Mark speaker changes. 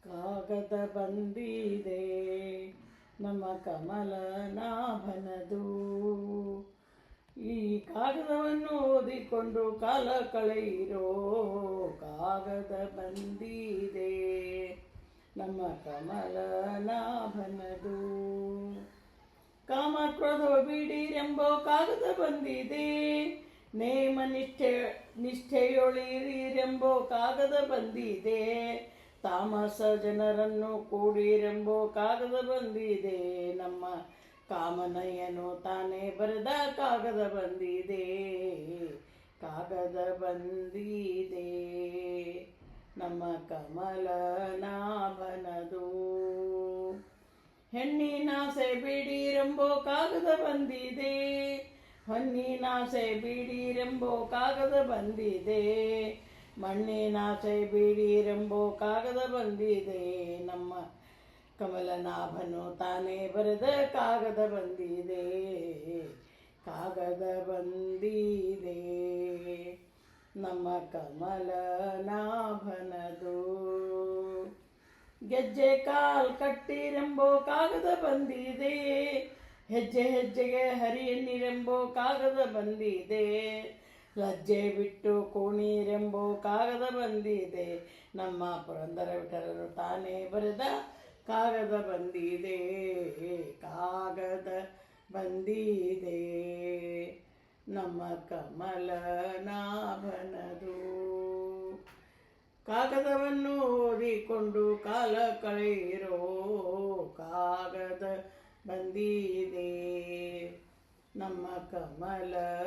Speaker 1: ಕಾಗದ ಬಂದಿದೆ ನಮ್ಮ ಕಮಲನಾಭನದು. ಈ ಕಾಗದವನ್ನು ಓದಿಕೊಂಡು ಕಾಲ ಕಳೆಯಿರೋ. ಕಾಗದ ಬಂದಿದೆ ನಮ್ಮ ಕಮಲನಾಭನದು. ಕಾಮ ಕ್ರೋಧ ಬಿಡಿರೆಂಬೋ ಕಾಗದ ಬಂದಿದೆ. ನೇಮ ನಿಷ್ಠೆಯೊಳಿರೆಂಬೋ ಕಾಗದ ಬಂದಿದೆ. ತಾಮಸ ಜನರನ್ನು ಕೂಡಿರೆಂಬೋ ಕಾಗದ ಬಂದಿದೆ. ನಮ್ಮ ಕಾಮನಯ್ಯನು ತಾನೇ ಬರೆದ ಕಾಗದ ಬಂದಿದೆ. ಕಾಗದ ಬಂದಿದೆ ನಮ್ಮ ಕಮಲನಾಭನದು. ಹೆಣ್ಣಿನಾಸೆ ಬಿಡಿರೆಂಬೋ ಕಾಗದ ಬಂದಿದೆ. ಹೊನ್ನಿನಾಸೆ ಬಿಡಿರೆಂಬೋ ಕಾಗದ ಬಂದಿದೆ. ಮಣ್ಣಿನಾಸೆ ಬಿಡಿರೆಂಬೋ ಕಾಗದ ಬಂದಿದೆ. ನಮ್ಮ ಕಮಲನಾಭನು ತಾನೇ ಬರೆದ ಕಾಗದ ಬಂದಿದೆ. ಕಾಗದ ಬಂದಿದೆ ನಮ್ಮ ಕಮಲನಾಭನದು. ಗೆಜ್ಜೆ ಕಾಲ್ ಕಟ್ಟಿರೆಂಬೋ ಕಾಗದ ಬಂದಿದೆ. ಹೆಜ್ಜೆ ಹೆಜ್ಜೆಗೆ ಹರಿಯನ್ನಿರೆಂಬೋ ಕಾಗದ ಬಂದಿದೆ. ಲಜ್ಜೆ ಬಿಟ್ಟು ಕೋಣಿರೆಂಬೋ ಕಾಗದ ಬಂದಿದೆ. ನಮ್ಮ ಪುರಂದರ ವಿಠಲನು ತಾನೇ ಬರೆದ ಕಾಗದ ಬಂದಿದೆ. ಕಾಗದ ಬಂದಿದೆ ನಮ್ಮ ಕಮಲನಾಭನದು. ಕಾಗದವನ್ನು ಓದಿಕೊಂಡು ಕಾಲ ಕಳೆಯಿರೋ. ಕಾಗದ ಬಂದಿದೆ ನಮ್ಮ ಕಮಲನಾಭನದು.